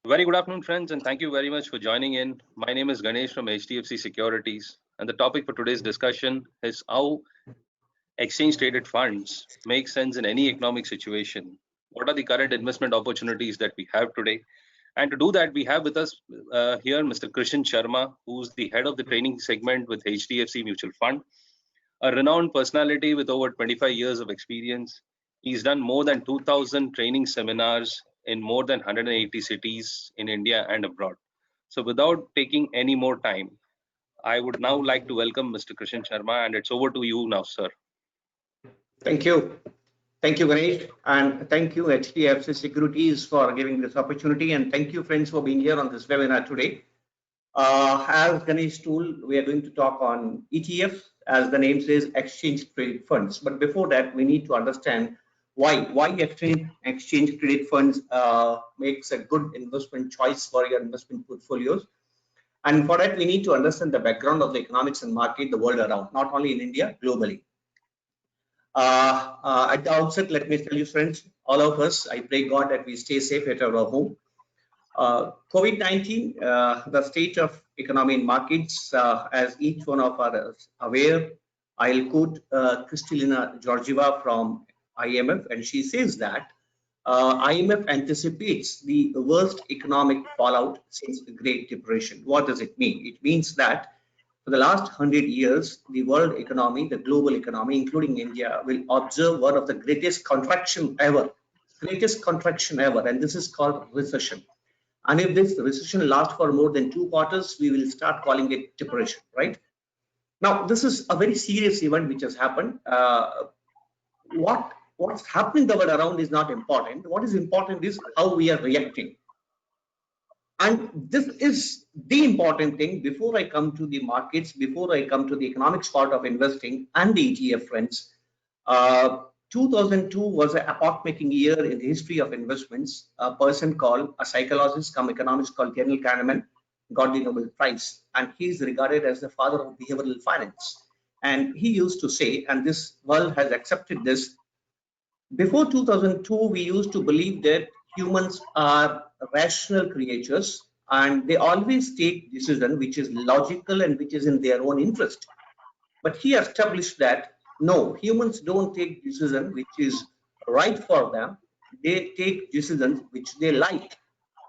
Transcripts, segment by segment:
Very good afternoon, friends, and thank you very much for joining in. My name is Ganesh from HDFC Securities, and the topic for today's discussion is how exchange traded funds make sense in any economic situation. What are the current investment opportunities that we have today? And to do that, we have with us here Mr. Krishan Sharma, who's the head of the training segment with HDFC Mutual Fund, a renowned personality with over 25 years of experience. He's done more than 2,000 training seminars in more than 180 cities in India and abroad. So, without taking any more time, I would now like to welcome Mr. Krishan Sharma, and it's over to you now, sir. Thank you. Thank you, Ganesh. And thank you, HDFC Securities, for giving this opportunity. And thank you, friends, for being here on this webinar today. As Ganesh told, we are going to talk on ETF, as the name says, exchange traded funds. But before that, we need to understand why exchange traded funds makes a good investment choice for your investment portfolios. And for that, we need to understand the background of the economics and market the world around, not only in India, globally. At the outset, let me tell you, friends, all of us, I pray God that we stay safe at our home. COVID-19, the state of economy and markets, as each one of us aware, I'll quote Kristalina Georgieva from IMF, and she says that IMF anticipates the worst economic fallout since the Great Depression. What does it mean? It means that for the last 100 years, the world economy, the global economy, including India, will observe one of the greatest contraction ever, and this is called recession. And if this recession lasts for more than 2 quarters, we will start calling it depression, right? Now, this is a very serious event which has happened. What's happening the world around is not important. What is important is how we are reacting. And this is the important thing before I come to the markets, before I come to the economics part of investing and the ETF, friends. 2002 was an epoch-making year in the history of investments. A person called, a psychologist come economist called Daniel Kahneman got the Nobel Prize, and he is regarded as the father of behavioral finance. And he used to say, and this world has accepted this, before 2002, we used to believe that humans are rational creatures and they always take decision which is logical and which is in their own interest. But he established that no, humans don't take decision which is right for them. They take decisions which they like,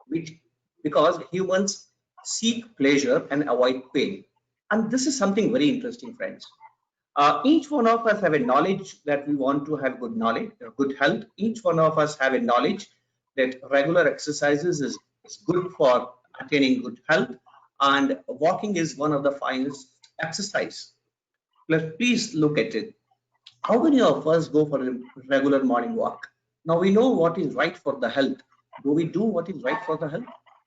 which because humans seek pleasure and avoid pain. And this is something very interesting, friends. Each one of us have a knowledge that we want to have good knowledge, good health. Each one of us have a knowledge that regular exercises is good for attaining good health, and walking is one of the finest exercise. Please look at it. How many of us go for a regular morning walk? Now we know what is right for the health. Do we do what is right for the health?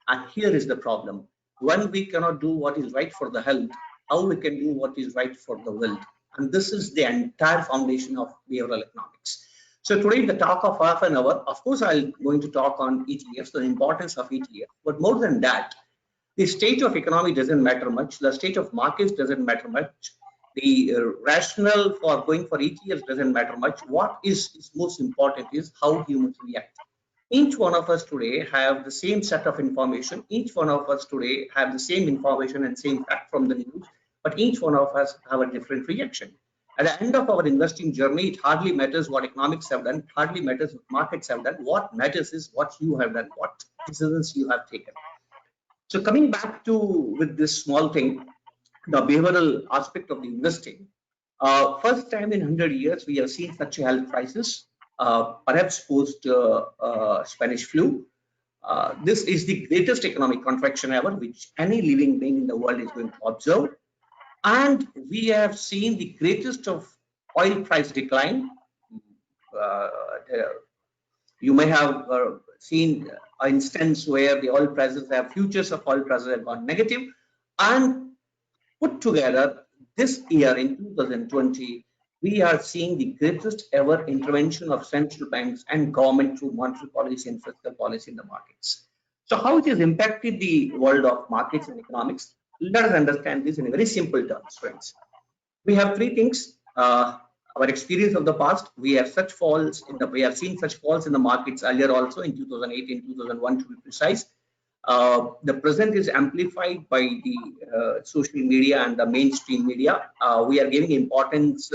And here is the problem. When we cannot do what is right for the health, how we can do what is right for the wealth? And this is the entire foundation of behavioral economics. So today, the talk of half an hour, of course, I'm going to talk on ETFs, the importance of ETF. But more than that, the state of economy doesn't matter much. The state of markets doesn't matter much. The rationale for going for ETFs doesn't matter much. What is most important is how humans react. Each one of us today have the same set of information. Each one of us today have the same information and same fact from the news, but each one of us have a different reaction. At the end of our investing journey, it hardly matters what economics have done, hardly matters what markets have done. What matters is what you have done, what decisions you have taken. So coming back to with this small thing, the behavioral aspect of the investing. First time in 100 years, we have seen such a health crisis, perhaps post Spanish flu. This is the greatest economic contraction ever, which any living being in the world is going to observe. And we have seen the greatest of oil price decline. Uh, you may have seen an instance where the oil prices have futures of oil prices have gone negative, and put together this year in 2020, we are seeing the greatest ever intervention of central banks and government through monetary policy and fiscal policy in the markets. So how it has impacted the world of markets and economics? Let us understand this in very simple terms, friends. We have three things. Our experience of the past, we have seen such falls in the markets earlier also in 2008 and 2001 to be precise. The present is amplified by the social media and the mainstream media. We are giving importance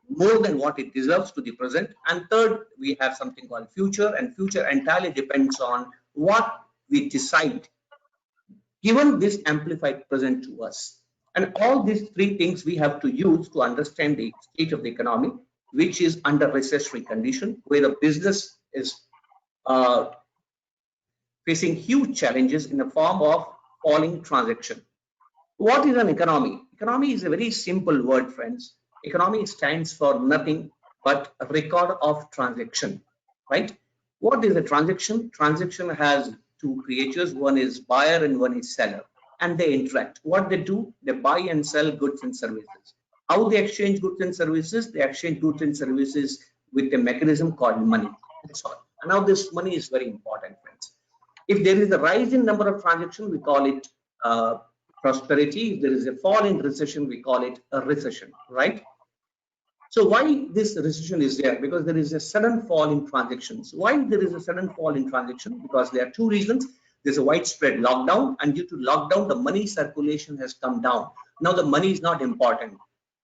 more than what it deserves to the present. And third, we have something called future, and future entirely depends on what we decide given this amplified present to us. And all these three things we have to use to understand the state of the economy, which is under recessionary condition, where the business is uh, facing huge challenges in the form of falling transaction. What is an economy? Economy is a very simple word, friends. Economy stands for nothing but a record of transaction, right? What is a transaction? Transaction has two creatures. One is buyer and one is seller, and they interact. What they do? They buy and sell goods and services. How they exchange goods and services? They exchange goods and services with a mechanism called money. That's all. And now this money is very important, friends. If there is a rise in number of transactions, we call it prosperity. If there is a fall in recession, we call it a recession, right? So why this recession is there? Because there is a sudden fall in transactions. Why there is a sudden fall in transaction? Because there are two reasons. There's a widespread lockdown, and due to lockdown, the money circulation has come down. Now the money is not important.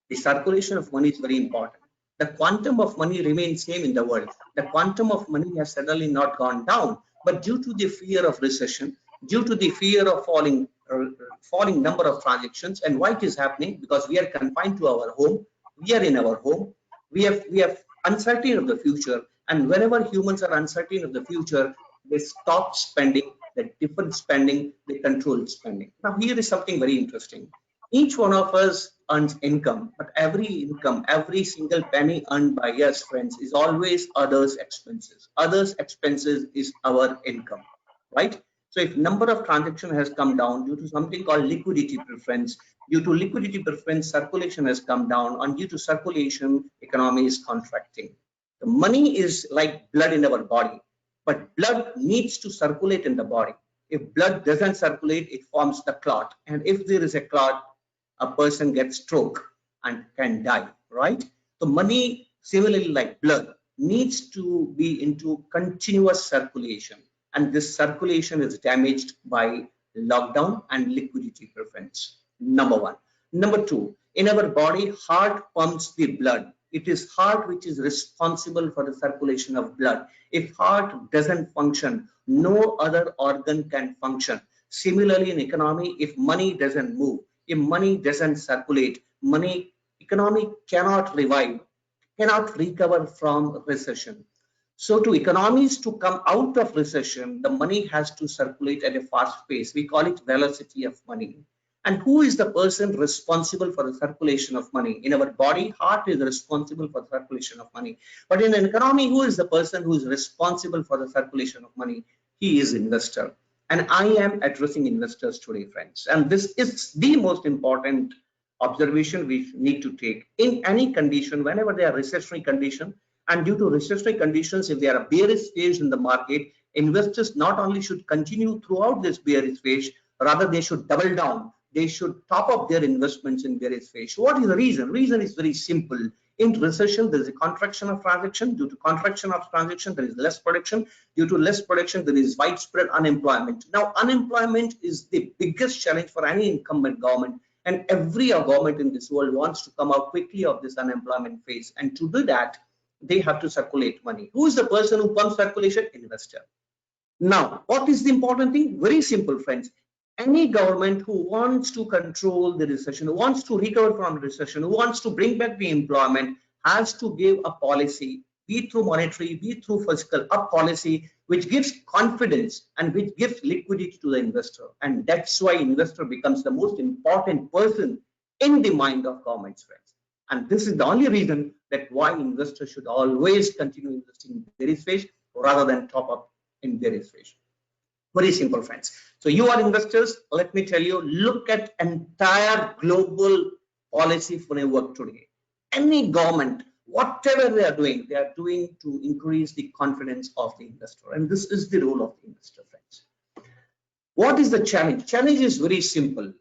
The circulation of money is very important. The quantum of money remains same in the world. The quantum of money has suddenly not gone down, but due to the fear of recession, due to the fear of falling number of transactions, and why it is happening? Because we are confined to our home. We are in our home. We have uncertainty of the future, and whenever humans are uncertain of the future, they stop spending, they defer spending, they control spending. Now here is something very interesting. Each one of us earns income, but every income, every single penny earned by us, friends, is always others' expenses. Others' expenses is our income, right? So if number of transactions has come down due to something called liquidity preference, due to liquidity preference, circulation has come down, and due to circulation, economy is contracting. The money is like blood in our body, but blood needs to circulate in the body. If blood doesn't circulate, it forms the clot, and if there is a clot, a person gets stroke and can die, right? So money, similarly like blood, needs to be into continuous circulation, and this circulation is damaged by lockdown and liquidity preference. Number one. Number two, in our body, heart pumps the blood. It is heart which is responsible for the circulation of blood. If heart doesn't function, no other organ can function. Similarly, in economy, if money doesn't move, if money doesn't circulate, economy cannot revive, cannot recover from recession. So to economies to come out of recession, the money has to circulate at a fast pace. We call it velocity of money. And who is the person responsible for the circulation of money? In our body, heart is responsible for the circulation of money. But in an economy, who is the person who is responsible for the circulation of money? He is investor. And I am addressing investors today, friends. And this is the most important observation we need to take in any condition, whenever they are recessionary condition. And due to recessionary conditions, if there are bearish phase in the market, investors not only should continue throughout this bearish phase, rather they should double down. They should top up their investments in bearish phase. What is the reason? Reason is very simple. In recession, there is a contraction of transaction. Due to contraction of transaction, there is less production. Due to less production, there is widespread unemployment. Now, unemployment is the biggest challenge for any incumbent government, and every government in this world wants to come out quickly of this unemployment phase. And to do that, they have to circulate money. Who is the person who pumps circulation? Investor. Now, what is the important thing? Very simple, friends. Any government who wants to control the recession, who wants to recover from recession, who wants to bring back the employment, has to give a policy, be it through monetary, be it through fiscal, a policy which gives confidence and which gives liquidity to the investor. And that's why investor becomes the most important person in the mind of government's, friends. And this is the only reason that why investors should always continue investing in bearish phase rather than top up in bearish phase. Very simple, friends. So you are investors. Let me tell you, look at entire global policy framework today. Any government, whatever they are doing to increase the confidence of the investor. And this is the role of the investor, friends. What is the challenge? Challenge is very simple.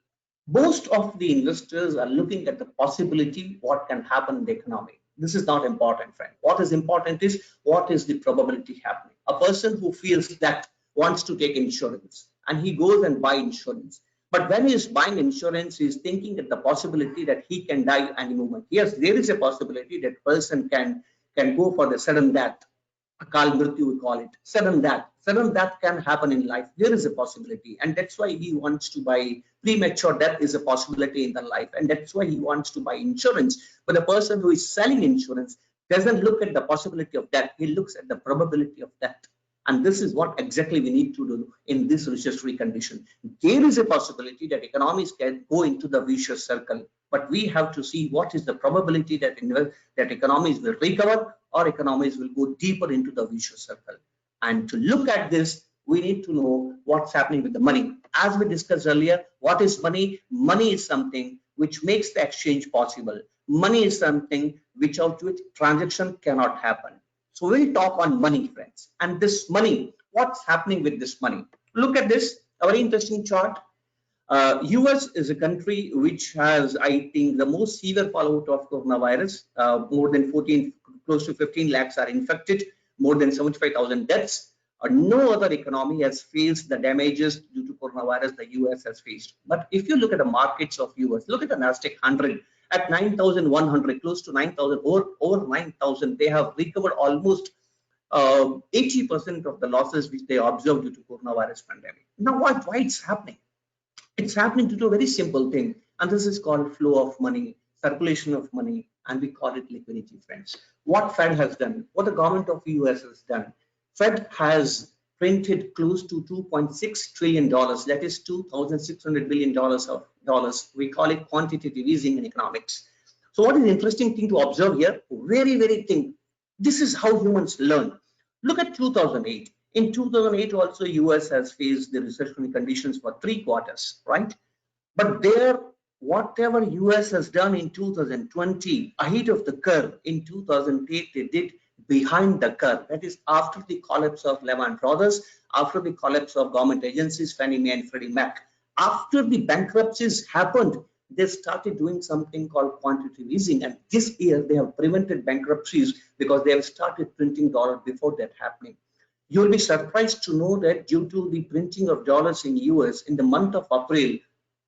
Most of the investors are looking at the possibility what can happen in the economy. This is not important, friend. What is important is what is the probability happening. A person who feels that wants to take insurance and he goes and buy insurance. But when he is buying insurance, he is thinking that the possibility that he can die any moment. Yes, there is a possibility that person can go for the sudden death. Akal Mrityu, we call it. Sudden death. Sudden death can happen in life. There is a possibility. And that's why he wants to buy. Premature death is a possibility in the life. And that's why he wants to buy insurance. But the person who is selling insurance doesn't look at the possibility of death. He looks at the probability of death. And this is what exactly we need to do in this recessionary condition. There is a possibility that economies can go into the vicious circle, but we have to see what is the probability that economies will recover or economies will go deeper into the vicious circle. And to look at this, we need to know what's happening with the money. As we discussed earlier, what is money? Money is something which makes the exchange possible. Money is something without which transaction cannot happen. So we'll talk on money, friends. And this money, what's happening with this money? Look at this, a very interesting chart. US is a country which has, I think, the most severe fallout of coronavirus. More than close to 15 lakhs are infected, more than 75,000 deaths. No other economy has faced the damages due to coronavirus the US has faced. But if you look at the markets of US, look at the Nasdaq 100 at 9,100, close to 9,000, over 9,000, they have recovered almost 80% of the losses which they observed due to coronavirus pandemic. Now, why it's happening? It's happening due to a very simple thing, and this is called flow of money, circulation of money, and we call it liquidity, friends. What Fed has done, what the government of US has done, Fed has printed close to $2.6 trillion, that is $2,600 billion of dollars. We call it quantitative easing in economics. So what is the interesting thing to observe here? Very thing. This is how humans learn. Look at 2008. In 2008 also, US has faced the recessionary conditions for 3 quarters, right? But there, whatever US has done in 2020, ahead of the curve, in 2008, they did behind the curve. That is after the collapse of Lehman Brothers, after the collapse of government agencies, Fannie Mae and Freddie Mac. After the bankruptcies happened, they started doing something called quantitative easing. And this year, they have prevented bankruptcies because they have started printing dollars before that happening. You will be surprised to know that due to the printing of dollars in US in the month of April,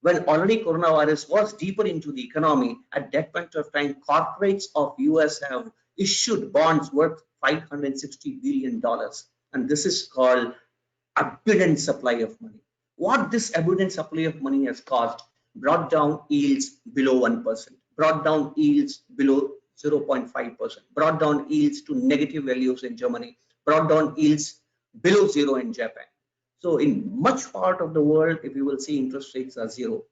when already coronavirus was deeper into the economy, at that point of time, corporates of US have issued bonds worth $560 billion. And this is called abundant supply of money. What this abundant supply of money has caused, brought down yields below 1%, brought down yields below 0.5%, brought down yields to negative values in Germany, brought down yields below 0 in Japan. So in much part of the world, if you will see, interest rates are 0.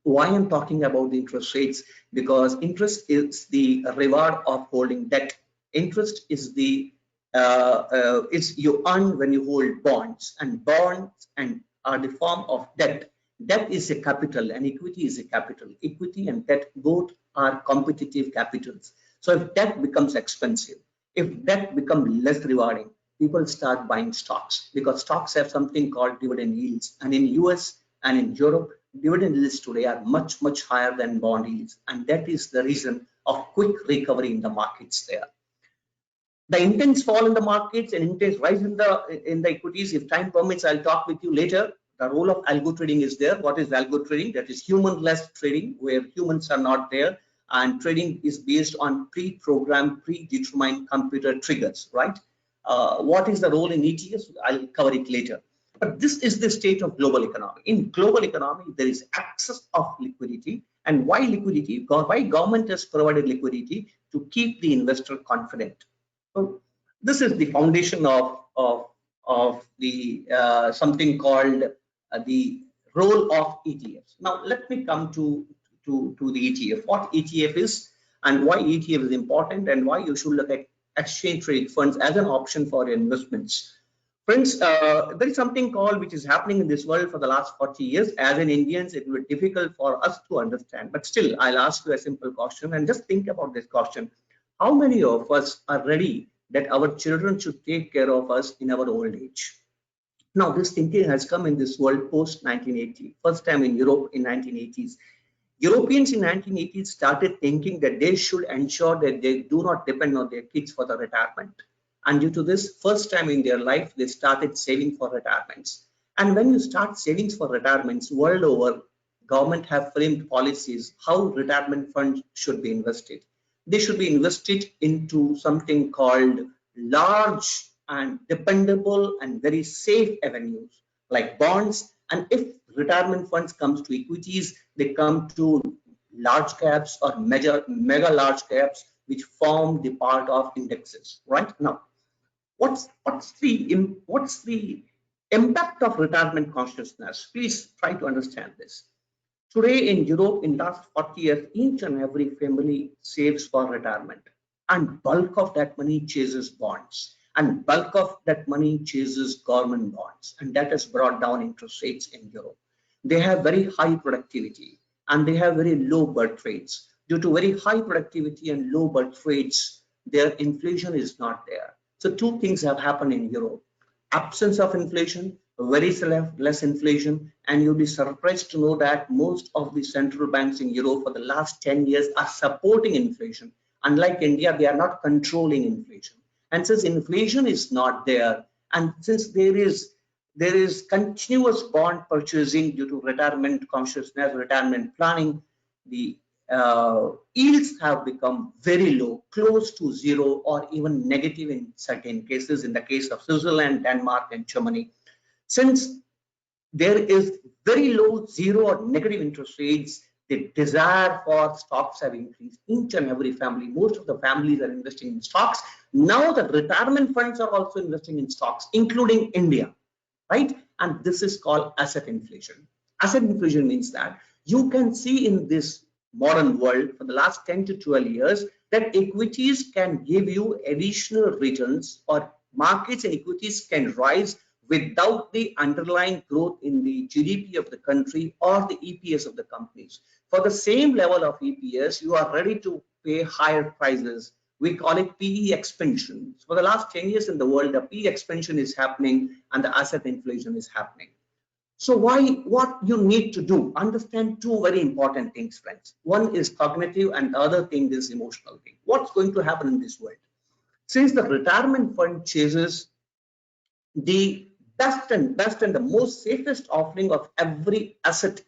Why I'm talking about the interest rates? Because interest is the reward of holding debt. Interest is the it's you earn when you hold bonds, and bonds and are the form of debt. Debt is a capital and equity is a capital. Equity and debt both are competitive capitals. So if debt becomes expensive, if debt becomes less rewarding, people start buying stocks, because stocks have something called dividend yields. And in US and in Europe, dividend yields today are much higher than bond yields. And that is the reason of quick recovery in the markets there. The intense fall in the markets and intense rise in the equities, if time permits, I'll talk with you later. The role of algo trading is there. What is algo trading? That is human-less trading, where humans are not there, and trading is based on pre-programmed, predetermined computer triggers, right? What is the role in ETFs? I'll cover it later. But this is the state of global economy. In global economy, there is excess of liquidity. And why liquidity? Why government has provided liquidity? To keep the investor confident. So this is the foundation of the something called the role of ETFs. Now let me come to the ETF. What ETF is, and why ETF is important, and why you should look at exchange traded funds as an option for investments. Friends, there is something called which is happening in this world for the last 40 years. As an Indians, it will be difficult for us to understand, but still I'll ask you a simple question, and just think about this question. How many of us are ready that our children should take care of us in our old age? Now, this thinking has come in this world post 1980, first time in Europe in 1980s. Europeans in 1980s started thinking that they should ensure that they do not depend on their kids for the retirement. And due to this, first time in their life, they started saving for retirements. And when you start savings for retirements world over, government have framed policies how retirement funds should be invested. They should be invested into something called large and dependable and very safe avenues like bonds. And if retirement funds comes to equities, they come to large caps or mega large caps, which form the part of indexes. Right now, what's the impact of retirement consciousness? Please try to understand this. Today in Europe, in last 40 years, each and every family saves for retirement, and bulk of that money chases bonds, and bulk of that money chases government bonds, and that has brought down interest rates in Europe. They have very high productivity and they have very low birth rates. Due to very high productivity and low birth rates, their inflation is not there. So two things have happened in Europe: absence of inflation, very less inflation, and you'll be surprised to know that most of the central banks in Europe for the last 10 years are supporting inflation. Unlike India, they are not controlling inflation. And since inflation is not there, and since there is continuous bond purchasing due to retirement consciousness, retirement planning, the yields have become very low, close to zero or even negative in certain cases, in the case of Switzerland, Denmark, and Germany. Since there is very low, zero or negative interest rates, the desire for stocks have increased. Each and every family, most of the families are investing in stocks. Now the retirement funds are also investing in stocks, including India, right? And this is called asset inflation. Asset inflation means that you can see in this modern world for the last 10 to 12 years that equities can give you additional returns, or markets and equities can rise without the underlying growth in the GDP of the country or the EPS of the companies. For the same level of EPS, you are ready to pay higher prices. We call it PE expansion. For the last 10 years in the world, the PE expansion is happening and the asset inflation is happening. So what you need to do, understand two very important things, friends. One is cognitive and the other thing is emotional thing. What's going to happen in this world? Since the retirement fund chases the best and the most safest offering of every asset,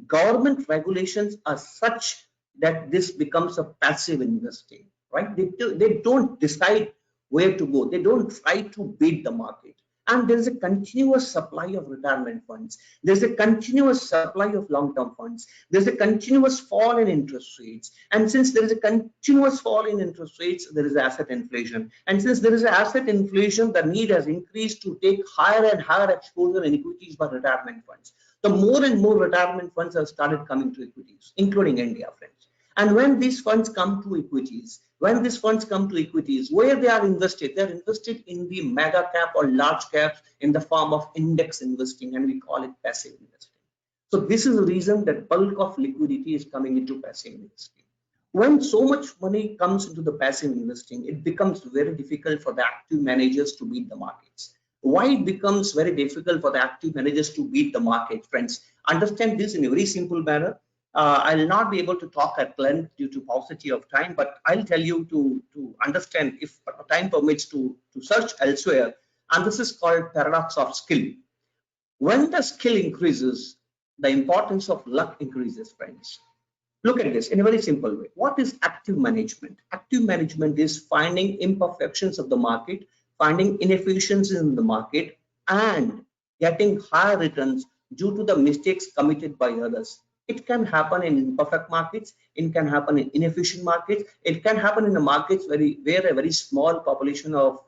government regulations are such that this becomes a passive investing, right? They don't decide where to go. They don't try to beat the market. And there is a continuous supply of retirement funds. There's a continuous supply of long-term funds. There's a continuous fall in interest rates. And since there is a continuous fall in interest rates, there is asset inflation. And since there is asset inflation, the need has increased to take higher and higher exposure in equities by retirement funds. The more and more retirement funds have started coming to equities, including India, friends. And when these funds come to equities, where they are invested, they're invested in the mega cap or large caps in the form of index investing, and we call it passive investing. So this is the reason that bulk of liquidity is coming into passive investing. When so much money comes into the passive investing, it becomes very difficult for the active managers to beat the markets. Why it becomes very difficult for the active managers to beat the market, friends? Understand this in a very simple manner. I'll not be able to talk at length due to paucity of time, but I'll tell you to understand, if time permits, to search elsewhere. And this is called paradox of skill. When the skill increases, the importance of luck increases, friends. Look at this in a very simple way. What is active management? Active management is finding imperfections of the market, finding inefficiencies in the market, and getting higher returns due to the mistakes committed by others. It can happen in imperfect markets. It can happen in inefficient markets. It can happen in the markets where a very small population of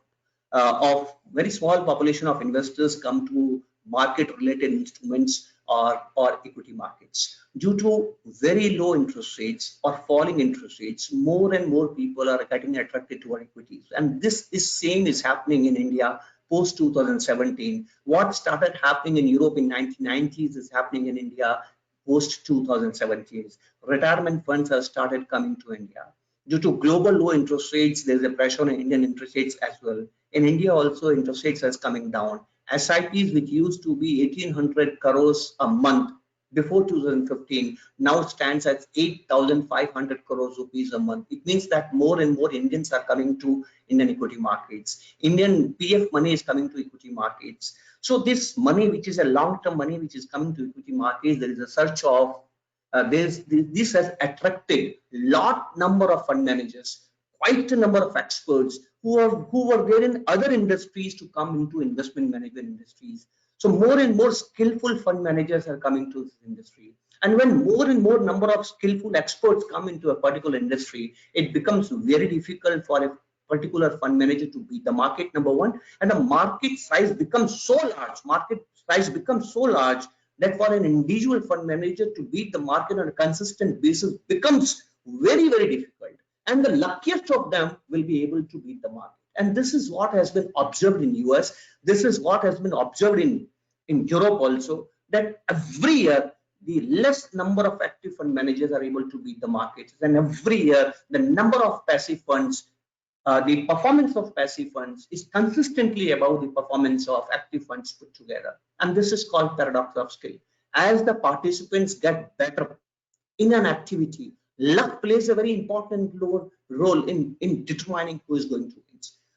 investors come to market-related instruments or equity markets. Due to very low interest rates or falling interest rates, more and more people are getting attracted to our equities, and this same is happening in India post 2017. What started happening in Europe in 1990s is happening in India post 2017. Retirement funds have started coming to India. Due to global low interest rates, there's a pressure on Indian interest rates as well. In India also, interest rates is coming down. SIPs, which used to be 1,800 crores a month before 2015, now stands at 8,500 crores rupees a month. It means that more and more Indians are coming to Indian equity markets. Indian PF money is coming to equity markets. So this money, which is a long-term money, which is coming to equity markets, there is a search of this has attracted lot number of fund managers, quite a number of experts who were there in other industries to come into investment management industries. So more and more skillful fund managers are coming to this industry. And when more and more number of skillful experts come into a particular industry, it becomes very difficult for a particular fund manager to beat the market, number one. And the market size becomes so large that for an individual fund manager to beat the market on a consistent basis becomes very, very difficult. And the luckiest of them will be able to beat the market. And this is what has been observed in US. This is what has been observed in Europe also, that every year the less number of active fund managers are able to beat the markets. And every year the number of passive funds, the performance of passive funds is consistently above the performance of active funds put together. And this is called paradox of skill. As the participants get better in an activity, luck plays a very important role in determining who is going to win.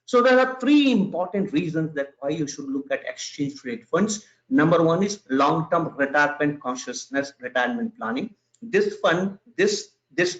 So there are three important reasons that why you should look at exchange traded funds. Number one is long-term retirement consciousness, retirement planning. This fund, this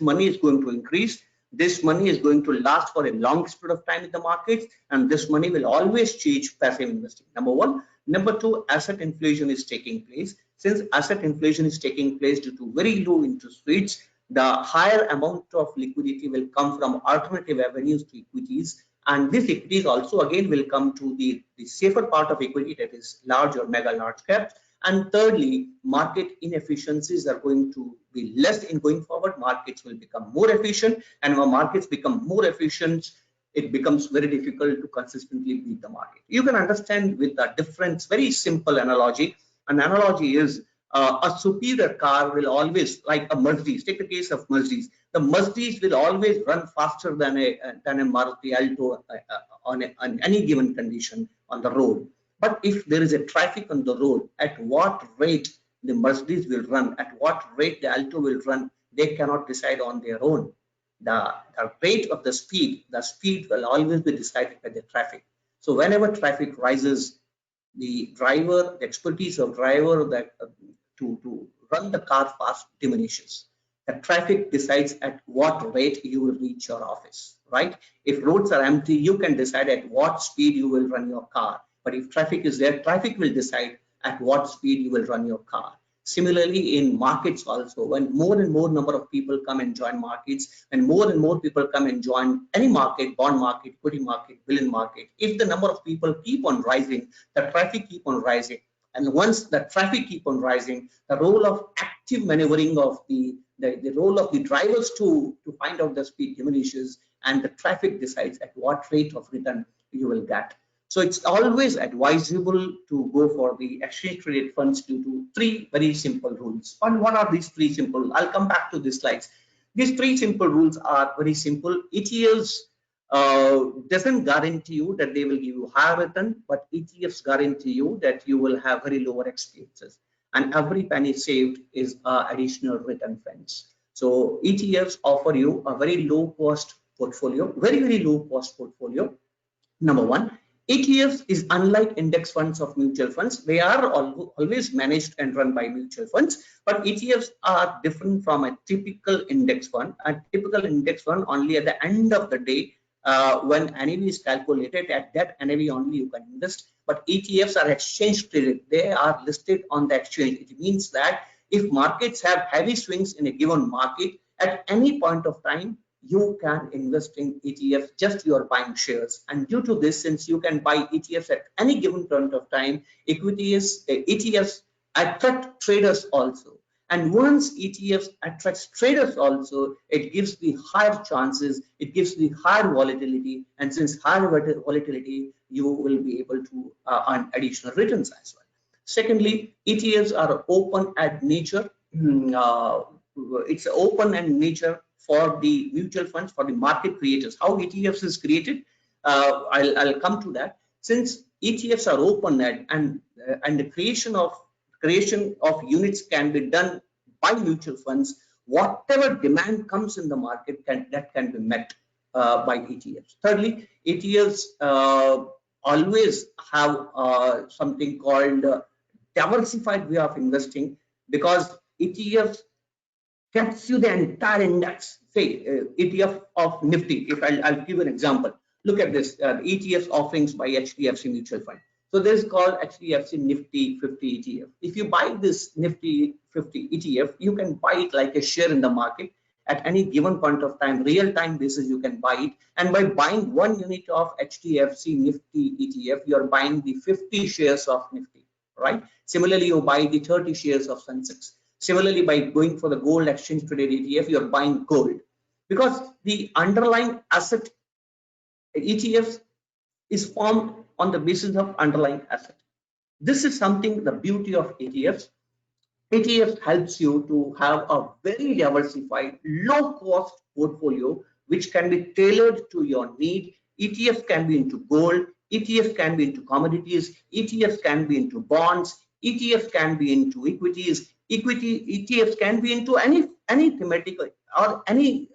money is going to increase. This money is going to last for a long period of time in the markets, and this money will always change passive investing. Number one. Number two, asset inflation is taking place. Since asset inflation is taking place due to very low interest rates, the higher amount of liquidity will come from alternative avenues to equities, and this equities also again will come to the safer part of equity, that is large or mega large caps. And thirdly, market inefficiencies are going to be less in going forward. Markets will become more efficient, and when markets become more efficient, it becomes very difficult to consistently beat the market. You can understand with a difference, very simple analogy. An analogy is a superior car will always, like a Mercedes, take the case of Mercedes. The Mercedes will always run faster than a Maruti Alto on any given condition on the road. But if there is a traffic on the road, at what rate the Mercedes will run, at what rate the Alto will run, they cannot decide on their own. The rate of the speed will always be decided by the traffic. So whenever traffic rises, the expertise of driver that to run the car fast diminishes. The traffic decides at what rate you will reach your office, right? If roads are empty, you can decide at what speed you will run your car. But if traffic is there, traffic will decide at what speed you will run your car. Similarly, in markets also, when more and more number of people come and join markets, and more and more people come and join any market, bond market, equity market, billion market, if the number of people keep on rising, the traffic keep on rising. And once the traffic keep on rising, the role of active maneuvering of the role of the drivers to find out the speed diminishes, and the traffic decides at what rate of return you will get. So it's always advisable to go for the exchange traded funds due to three very simple rules. And what are these three simple rules? I'll come back to these slides. These three simple rules are very simple. ETFs doesn't guarantee you that they will give you higher return, but ETFs guarantee you that you will have very lower expenses. And every penny saved is additional return friends. So ETFs offer you a very low cost portfolio, very, very low cost portfolio. Number one. ETFs is unlike index funds of mutual funds. They are always managed and run by mutual funds, but ETFs are different from a typical index fund. A typical index fund, only at the end of the day, when NAV is calculated, at that NAV only you can invest. But ETFs are exchange traded. They are listed on the exchange. It means that if markets have heavy swings in a given market, at any point of time, you can invest in ETFs, just you are buying shares. And due to this, since you can buy ETFs at any given point of time, ETFs attract traders also. And once ETFs attracts traders also, it gives the higher chances, it gives the higher volatility. And since higher volatility, you will be able to earn additional returns as well. Secondly, ETFs are open at nature. It's open and nature for the mutual funds, for the market creators. How ETFs is created, I'll come to that. Since ETFs are open and the creation of units can be done by mutual funds, whatever demand comes in the market can be met by ETFs. Thirdly, ETFs always have something called diversified way of investing, because ETFs gets you the entire index. Say ETF of Nifty. If I'll give an example. Look at this ETFs offerings by HDFC Mutual Fund. So this is called HDFC Nifty 50 ETF. If you buy this Nifty 50 ETF, you can buy it like a share in the market at any given point of time, real time basis. You can buy it, and by buying 1 unit of HDFC Nifty ETF, you are buying the 50 shares of Nifty, right? Similarly, you buy the 30 shares of Sensex. Similarly, by going for the gold exchange traded ETF, you are buying gold, because the underlying asset ETFs is formed on the basis of underlying asset. This is something, the beauty of ETFs. ETFs helps you to have a very diversified, low cost portfolio which can be tailored to your need. ETFs can be into gold, ETFs can be into commodities, ETFs can be into bonds, ETFs can be into equities, ETFs can be into any thematic or any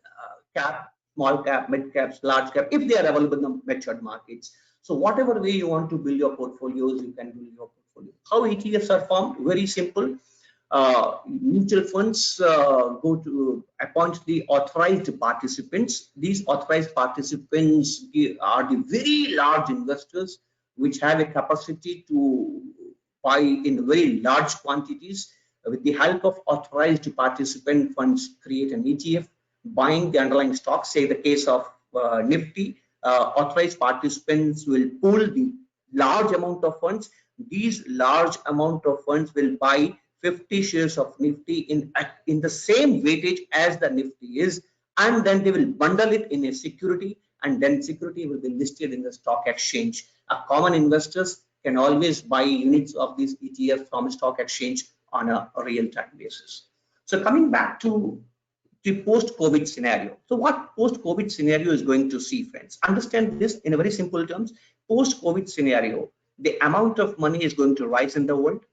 cap, small cap, mid caps, large cap, if they are available in the matured markets. So whatever way you want to build your portfolios, you can build your portfolio. How ETFs are formed? Very simple. Mutual funds go to appoint the authorized participants. These authorized participants are the very large investors which have a capacity to buy in very large quantities. With the help of authorized participant, funds create an ETF buying the underlying stock. Say the case of Nifty, authorized participants will pool the large amount of funds. These large amount of funds will buy 50 shares of Nifty in the same weightage as the Nifty is, and then they will bundle it in a security, and then security will be listed in the stock exchange. Common investors can always buy units of this ETF from a stock exchange on a real-time basis. So coming back to the post-COVID scenario. So what post-COVID scenario is going to see, friends? Understand this in a very simple terms. Post-COVID scenario, the amount of money is going to rise in the world.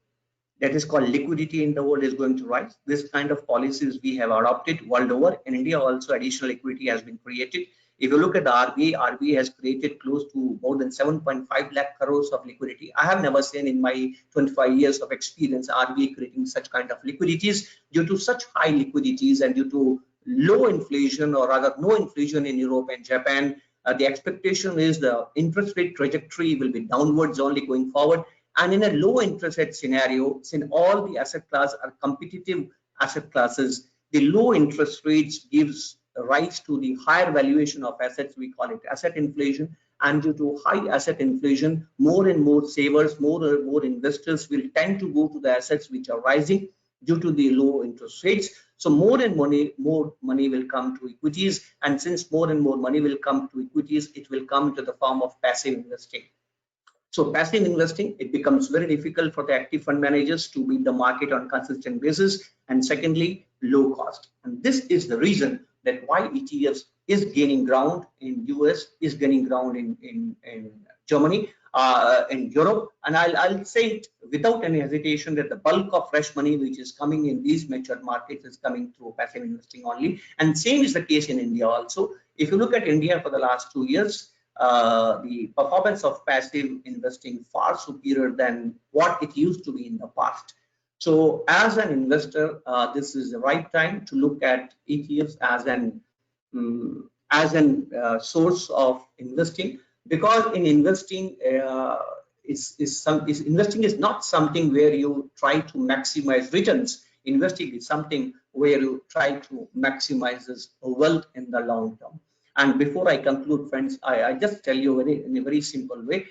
That is called liquidity in the world is going to rise. This kind of policies we have adopted world over. In India also, additional liquidity has been created. If you look at the RBI has created close to more than 7.5 lakh crores of liquidity. I have never seen in my 25 years of experience RBI creating such kind of liquidities. Due to such high liquidities and due to low inflation, or rather no inflation in Europe and Japan, the expectation is the interest rate trajectory will be downwards only going forward. And in a low interest rate scenario, since all the asset classes are competitive asset classes, the low interest rates gives rise to the higher valuation of assets. We call it asset inflation. And due to high asset inflation, more and more savers, more and more investors will tend to go to the assets which are rising due to the low interest rates. So more money will come to equities. And since more and more money will come to equities, it will come to the form of passive investing. So passive investing, it becomes very difficult for the active fund managers to beat the market on consistent basis. And secondly, low cost. And this is the reason that why ETFs is gaining ground in US, is gaining ground in Germany, in Europe. And I'll say it without any hesitation that the bulk of fresh money which is coming in these matured markets is coming through passive investing only. And same is the case in India also. If you look at India for the last 2 years, the performance of passive investing far superior than what it used to be in the past. So as an investor, this is the right time to look at ETFs as an source of investing, because in investing investing is not something where you try to maximize returns. Investing is something where you try to maximize this wealth in the long term. And before I conclude, friends, I just tell you in a very simple way,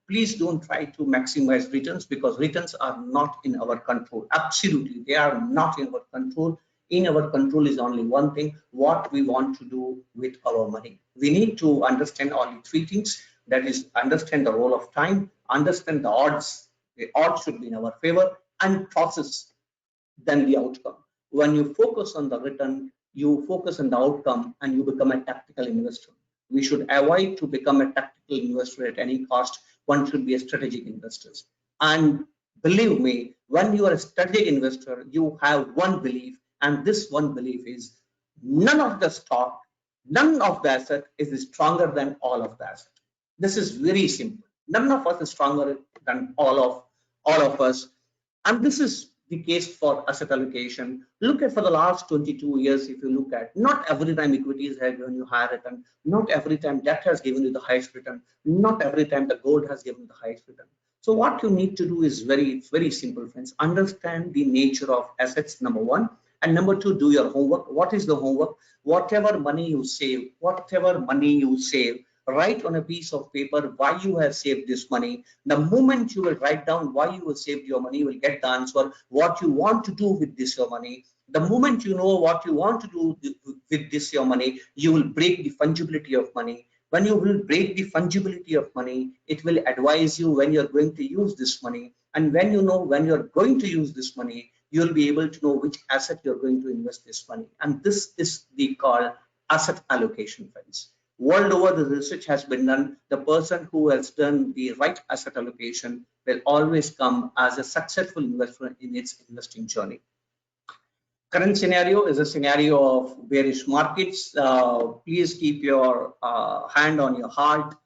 please don't try to maximize returns, because returns are not in our control. Absolutely, they are not in our control. In our control is only one thing: what we want to do with our money. We need to understand only three things. That is, understand the role of time, understand the odds. The odds should be in our favor, and process then the outcome. When you focus on the return, you focus on the outcome, and you become a tactical investor. We should avoid to become a tactical investor at any cost. One should be a strategic investor. And believe me, when you are a strategic investor, you have one belief, and this one belief is none of the stock, none of the asset is stronger than all of the asset. This is very simple. None of us is stronger than all of us. And this is the case for asset allocation. Look at for the last 22 years, if you look at, not every time equities have given you higher return, not every time debt has given you the highest return, not every time the gold has given the highest return. So what you need to do is very simple, friends. Understand the nature of assets, number one. And number two, do your homework. What is the homework? Whatever money you save, write on a piece of paper why you have saved this money. The moment you will write down why you have saved your money, you will get the answer what you want to do with this your money. The moment you know what you want to do with this your money, you will break the fungibility of money. When you will break the fungibility of money, it will advise you when you're going to use this money. And when you know when you're going to use this money, you'll be able to know which asset you're going to invest this money. And this is the called asset allocation, friends. World over, the research has been done. The person who has done the right asset allocation will always come as a successful investor in its investing journey. Current scenario is a scenario of bearish markets. Please keep your hand on your heart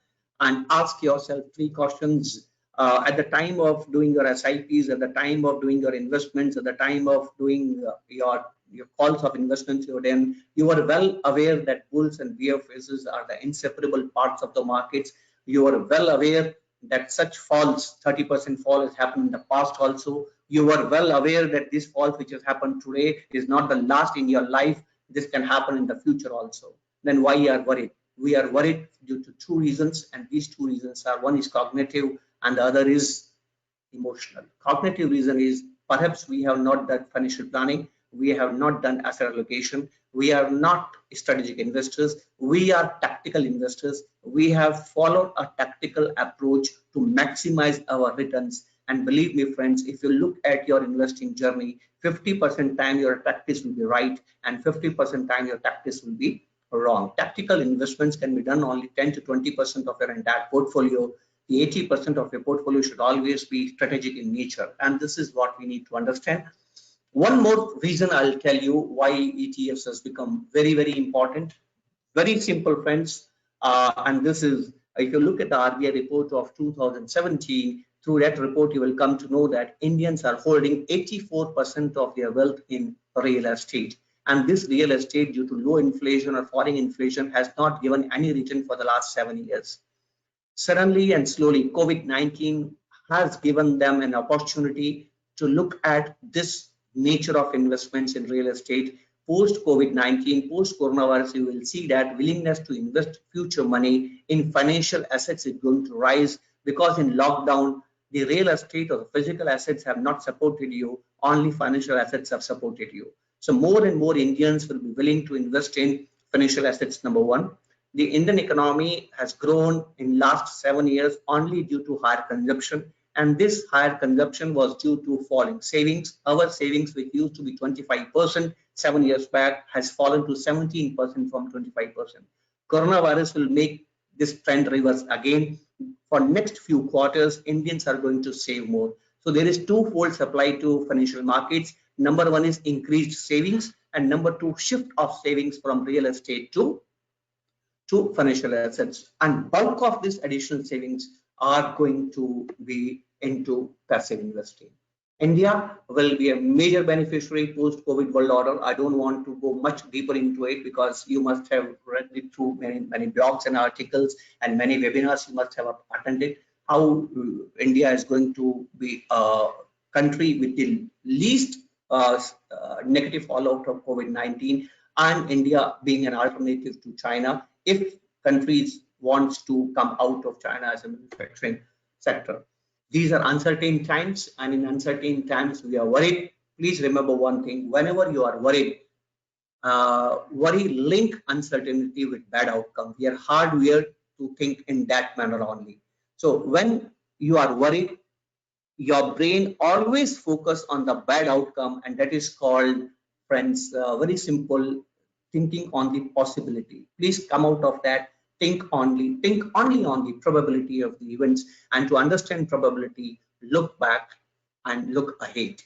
and ask yourself three questions. At the time of doing your SIPs, at the time of doing your investments, at the time of doing your calls of investments you're in, you are well aware that bulls and bear phases are the inseparable parts of the markets. You are well aware that such falls, 30% fall has happened in the past also. You are well aware that this fall which has happened today is not the last in your life. This can happen in the future also. Then why you are worried? We are worried due to two reasons, and these two reasons are, one is cognitive and the other is emotional. Cognitive reason is perhaps we have not done financial planning, we have not done asset allocation, we are not strategic investors, we are tactical investors. We have followed a tactical approach to maximize our returns. And believe me, friends, if you look at your investing journey, 50% time your tactics will be right and 50% time your tactics will be wrong. Tactical investments can be done only 10 to 20% of your entire portfolio. The 80% of your portfolio should always be strategic in nature. And this is what we need to understand. One more reason I'll tell you why ETFs has become very important. Very simple, friends. And this is, if you look at the RBI report of 2017, through that report, you will come to know that Indians are holding 84% of their wealth in real estate. And this real estate, due to low inflation or falling inflation, has not given any return for the last 7 years. Suddenly and slowly, COVID-19 has given them an opportunity to look at this nature of investments in real estate. Post COVID-19, post coronavirus, you will see that willingness to invest future money in financial assets is going to rise, because in lockdown, the real estate or the physical assets have not supported you, only financial assets have supported you. So more and more Indians will be willing to invest in financial assets, number one. The Indian economy has grown in last 7 years only due to higher consumption, and this higher consumption was due to falling savings. Our savings, which used to be 25% 7 years back, has fallen to 17% from 25%. Coronavirus will make this trend reverse again. For next few quarters, Indians are going to save more. So there is twofold supply to financial markets. Number one is increased savings, and number two, shift of savings from real estate to financial assets, and bulk of this additional savings are going to be into passive investing. India will be a major beneficiary post COVID world order. I don't want to go much deeper into it because you must have read it through many blogs and articles and many webinars you must have attended. How India is going to be a country with the least negative fallout of COVID-19, and India being an alternative to China if countries wants to come out of China as a manufacturing sector. These are uncertain times, and in uncertain times we are worried. Please remember one thing: whenever you are worried, worry link uncertainty with bad outcome. We are hardwired to think in that manner only. So when you are worried, your brain always focus on the bad outcome, and that is called, friends, very simple, thinking on the possibility. Please come out of that. Think only on the probability of the events, and to understand probability, look back and look ahead.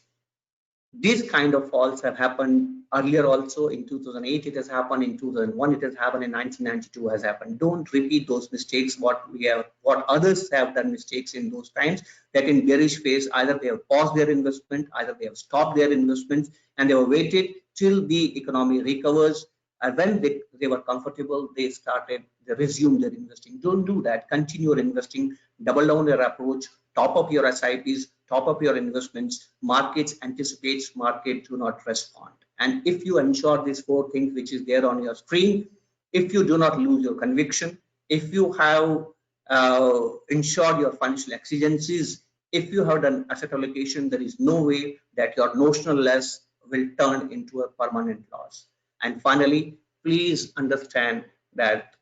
These kind of falls have happened earlier also. In 2008 it has happened, in 2001 it has happened, in 1992 has happened. Don't repeat those mistakes, what others have done mistakes in those times, that in bearish phase either they have paused their investment, either they have stopped their investments, and they have waited till the economy recovers, and when they were comfortable, they resumed their investing. Don't do that. Continue your investing, double down your approach, top up your SIPs, top up your investments. Markets anticipates, market do not respond. And if you ensure these four things which is there on your screen, if you do not lose your conviction, if you have ensured your financial exigencies, if you have done asset allocation, there is no way that your notional loss will turn into a permanent loss. And finally, please understand that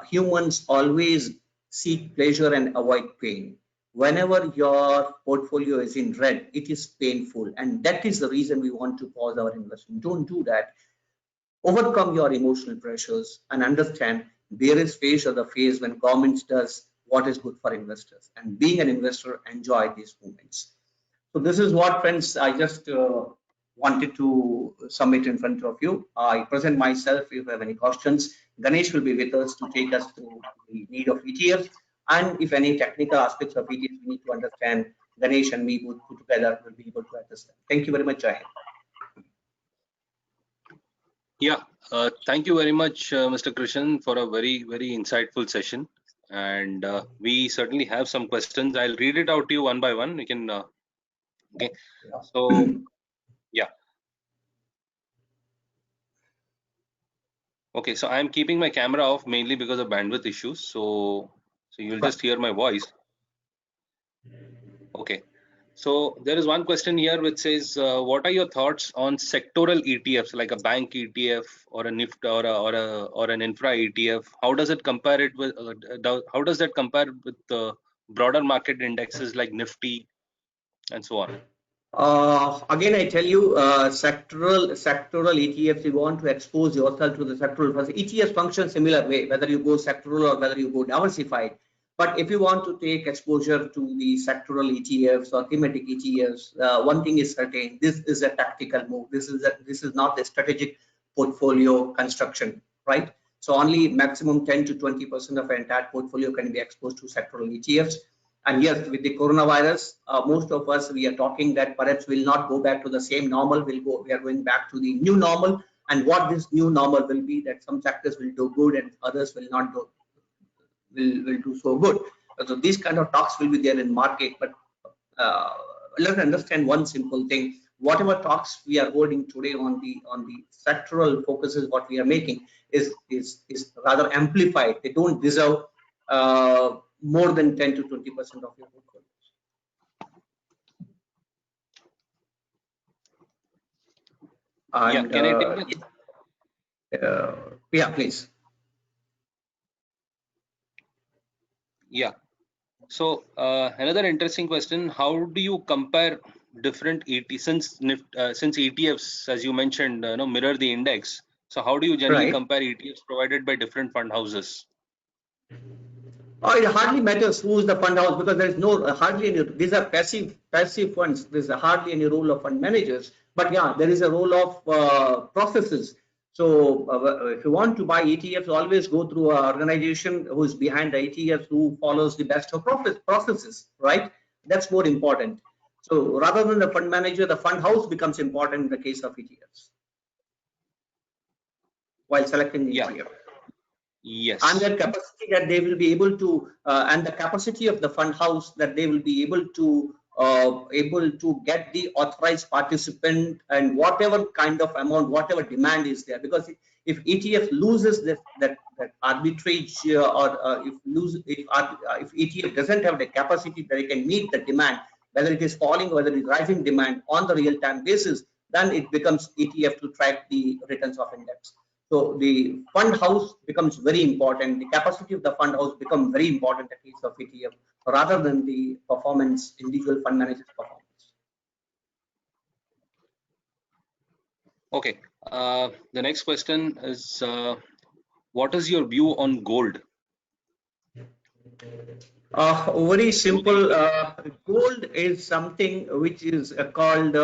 humans always seek pleasure and avoid pain. Whenever your portfolio is in red, it is painful, and that is the reason we want to pause our investment. Don't do that. Overcome your emotional pressures and understand there is phase of the phase when government does what is good for investors, and being an investor, enjoy these moments. So this is what, friends, I just wanted to submit in front of you. I present myself. If you have any questions, Ganesh will be with us to take us through the need of ETFs, and if any technical aspects of ETFs we need to understand, Ganesh and me would put together will be able to address them. Thank you very much, Jai. Yeah, thank you very much, Mr. Krishan, for a very, very insightful session. And we certainly have some questions. I'll read it out to you one by one. We can, okay. So, yeah. Okay, so I'm keeping my camera off mainly because of bandwidth issues. So you'll just hear my voice. Okay. So there is one question here which says, what are your thoughts on sectoral ETFs like a bank ETF or a NIFT or an infra ETF? How does it compare it with? How does that compare with the broader market indexes like Nifty and so on? Again, I tell you, sectoral ETFs, you want to expose yourself to the sectoral. ETFs function similar way, whether you go sectoral or whether you go diversified. But if you want to take exposure to the sectoral ETFs or thematic ETFs, one thing is certain: this is a tactical move. This is not a strategic portfolio construction, right? So only maximum 10 to 20% of the entire portfolio can be exposed to sectoral ETFs. And yes, with the coronavirus, most of us, we are talking that perhaps we'll not go back to the same normal. We are going back to the new normal. And what this new normal will be, that some sectors will do good and others will not do so good. So these kind of talks will be there in market. But let's understand one simple thing: whatever talks we are holding today on the sectoral focuses, what we are making is rather amplified. They don't deserve more than 10 to 20% of your portfolios. Yeah, can I take it? Yeah, please. Yeah. So another interesting question: how do you compare different since ETFs, as you mentioned, mirror the index? So how do you generally compare ETFs provided by different fund houses? Oh, it hardly matters who is the fund house, because there is no hardly any. These are passive funds. There is hardly any role of fund managers. But yeah, there is a role of processes. So if you want to buy ETFs, always go through an organization who is behind the ETFs, who follows the best of processes, right? That's more important. So rather than the fund manager, the fund house becomes important in the case of ETFs while selecting the ETF. Yes. And their capacity that they will be able to, and the capacity of the fund house that they will be able to get the authorized participant and whatever kind of amount, whatever demand is there. Because if ETF loses that arbitrage, or if ETF doesn't have the capacity that it can meet the demand, whether it is falling or whether it is rising demand on the real-time basis, then it becomes ETF to track the returns of index. So the fund house becomes very important. The capacity of the fund house becomes very important in the case of ETF, rather than the performance, individual fund manager's performance. Okay. The next question is, what is your view on gold? Very simple. Gold is something which is called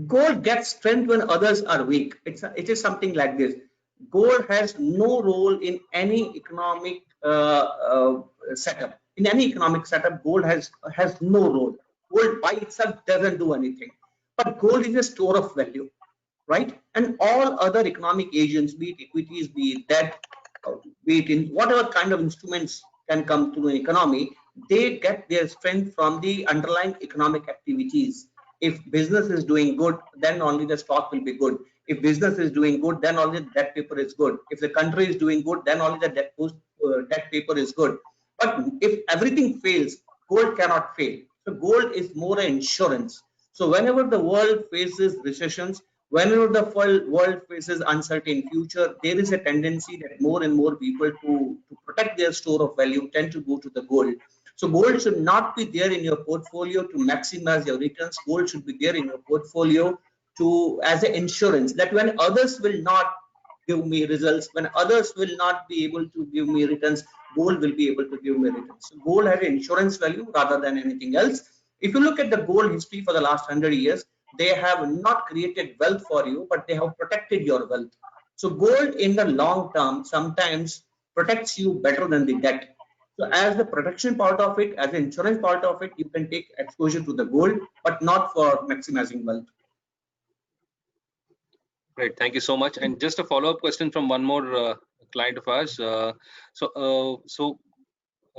gold gets strength when others are weak. It is something like this. Gold has no role in any economic setup. In any economic setup, gold has no role. Gold by itself doesn't do anything. But gold is a store of value, right? And all other economic agents, be it equities, be it debt, be it in whatever kind of instruments can come to an economy, they get their strength from the underlying economic activities. If business is doing good, then only the stock will be good. If business is doing good, then only the debt paper is good. If the country is doing good, then only the debt paper is good. But if everything fails, gold cannot fail. So gold is more an insurance. So whenever the world faces recessions, whenever the world faces uncertain future, there is a tendency that more and more people to protect their store of value tend to go to the gold. So gold should not be there in your portfolio to maximize your returns. Gold should be there in your portfolio to as an insurance that when others will not give me results, when others will not be able to give me returns, gold will be able to give me returns. So gold has an insurance value rather than anything else. If you look at the gold history for the last 100 years, they have not created wealth for you, but they have protected your wealth. So gold in the long term sometimes protects you better than the debt. So as the protection part of it, as the insurance part of it, you can take exposure to the gold, but not for maximizing wealth. Great, thank you so much. And just a follow-up question from one more client of ours.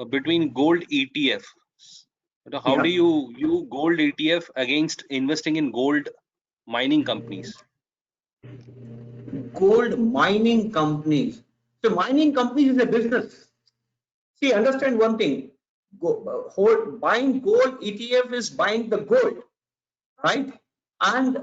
Between gold ETF, how do you gold ETF against investing in gold mining companies? Gold mining companies. So mining companies is a business. See, understand one thing. Buying gold ETF is buying the gold, right? And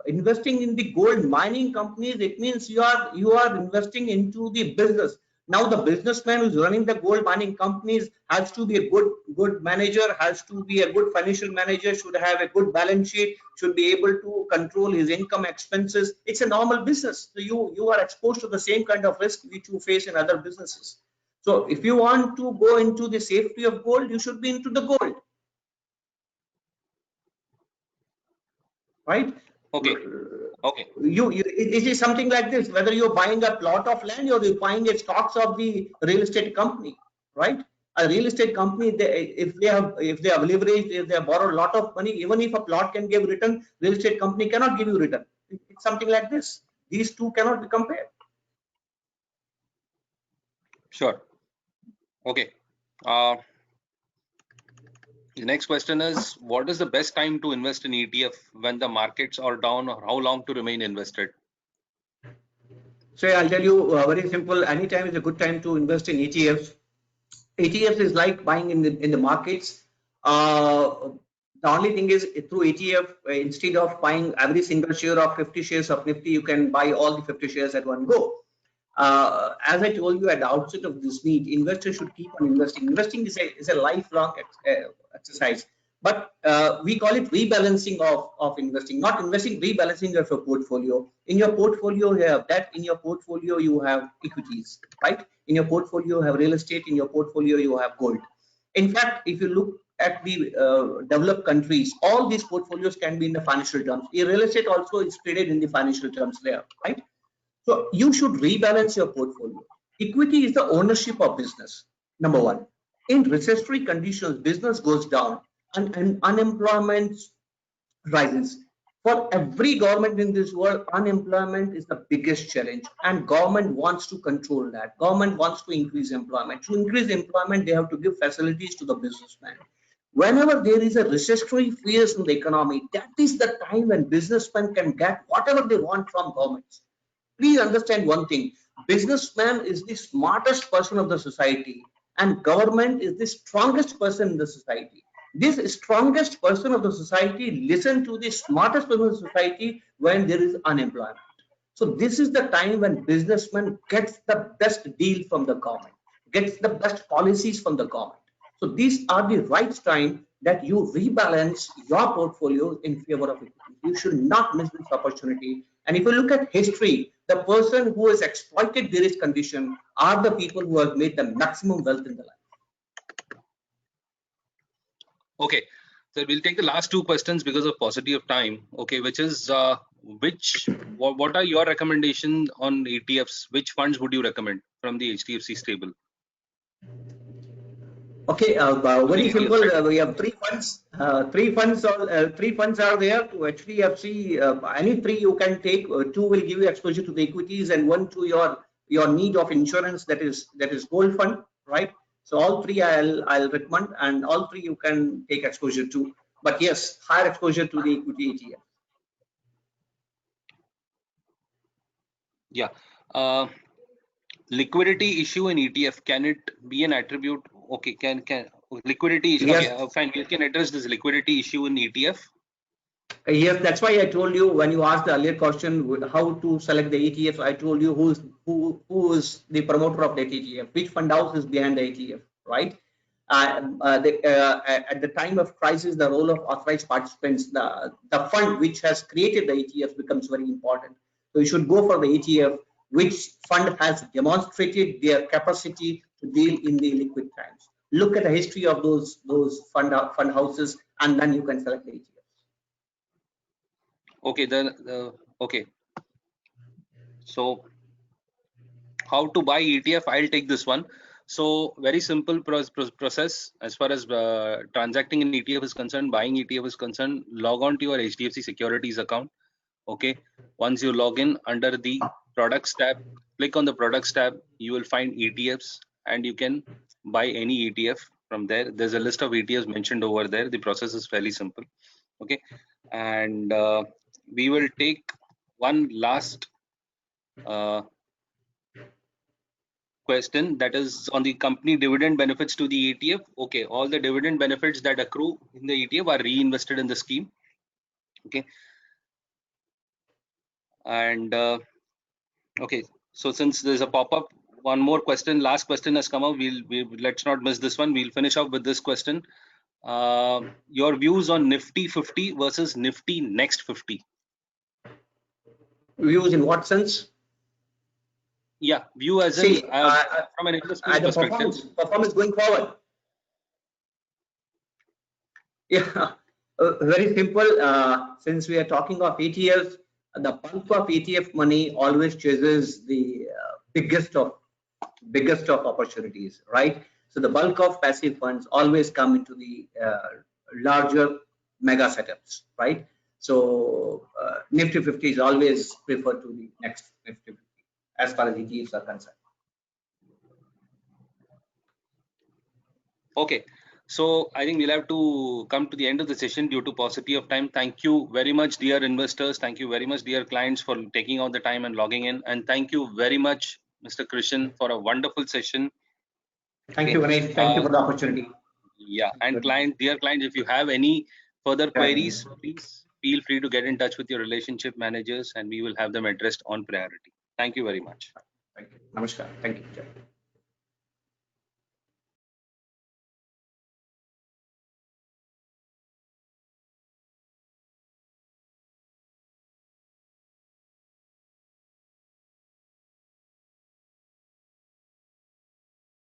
investing in the gold mining companies, it means you are investing into the business. Now the businessman who's running the gold mining companies has to be a good manager, has to be a good financial manager, should have a good balance sheet, should be able to control his income expenses. It's a normal business. So you are exposed to the same kind of risk which you face in other businesses. So if you want to go into the safety of gold, you should be into the gold. Right? Okay. It is something like this, whether you're buying a plot of land or you're buying a stocks of the real estate company, right? A real estate company, if they have leveraged, if they have borrowed a lot of money, even if a plot can give return, real estate company cannot give you return. It's something like this. These two cannot be compared. Sure. Okay. The next question is, what is the best time to invest in ETF when the markets are down, or how long to remain invested? So I'll tell you very simple. Anytime is a good time to invest in ETFs. ETFs is like buying in the markets. The only thing is through ETF, instead of buying every single share of 50 shares of Nifty, you can buy all the 50 shares at one go. As I told you at the outset of this meet, investors should keep on investing. Investing is a lifelong exercise, but we call it rebalancing of investing, not investing, rebalancing of your portfolio. In your portfolio, you have debt. In your portfolio, you have equities, right? In your portfolio, you have real estate. In your portfolio, you have gold. In fact, if you look at the developed countries, all these portfolios can be in the financial terms. Real estate also is traded in the financial terms there, right? So you should rebalance your portfolio. Equity is the ownership of business. Number one, in recessionary conditions, business goes down and unemployment rises. For every government in this world, unemployment is the biggest challenge, and government wants to control that. Government wants to increase employment. To increase employment, they have to give facilities to the businessman. Whenever there is a recessionary fears in the economy, that is the time when businessmen can get whatever they want from governments. Please understand one thing, businessman is the smartest person of the society and government is the strongest person in the society. This strongest person of the society listen to the smartest person of the society when there is unemployment. So this is the time when businessman gets the best deal from the government, gets the best policies from the government. So these are the right time that you rebalance your portfolio in favor of equity. You should not miss this opportunity. And if you look at history, the person who has exploited various conditions are the people who have made the maximum wealth in the life. Okay, So we'll take the last two questions because of paucity of time. Okay, which is what are your recommendations on ETFs? Which funds would you recommend from the HDFC stable? Okay, very simple. We have three funds. Three funds are there to HDFC. Any three you can take. Two will give you exposure to the equities, and one to your need of insurance, that is gold fund, right? So all three I'll recommend, and all three you can take exposure to. But yes, higher exposure to the equity ETF. Yeah. Liquidity issue in ETF, can it be an attribute? Okay, can liquidity issue? Yes. Okay, fine. We can address this liquidity issue in ETF. Yes, that's why I told you when you asked the earlier question how to select the ETF. I told you who is the promoter of that ETF, which fund house is behind the ETF, right? At the time of crisis, the role of authorized participants, the fund which has created the ETF becomes very important. So you should go for the ETF which fund has demonstrated their capacity to deal in the liquid times. Look at the history of those fund houses, and then you can select the ETF. Okay, then okay. So how to buy ETF? I'll take this one. So very simple process as far as transacting in ETF is concerned, buying ETF is concerned. Log on to your HDFC Securities account. Okay, once you log in, under the products tab, click on the products tab. You will find ETFs, and you can buy any ETF from there. There's a list of ETFs mentioned over there. The process is fairly simple. Okay, and we will take one last question, that is on the company dividend benefits to the ETF. Okay, all the dividend benefits that accrue in the ETF are reinvested in the scheme. Okay, and okay, so since there's a pop-up, one more question, last question has come up. Let's not miss this one. We'll finish up with this question. Your views on Nifty 50 versus Nifty Next 50? Views in what sense? Yeah, view as in from an investment perspective. Performance going forward. Yeah, very simple. Since we are talking of ETFs, the bulk of ETF money always chases the biggest of opportunities, right? So the bulk of passive funds always come into the larger mega setups, right? So Nifty 50 is always preferred to the next Nifty 50 as far as ETFs are concerned. Okay, so I think we'll have to come to the end of the session due to paucity of time. Thank you very much, dear investors. Thank you very much, dear clients, for taking out the time and logging in. And thank you very much, Mr. Krishan, for a wonderful session. Thank you, Ganesh. Thank you for the opportunity. Yeah, and dear clients, if you have any further queries, please feel free to get in touch with your relationship managers, and we will have them addressed on priority. Thank you very much. Thank you. Namaskar. Thank you.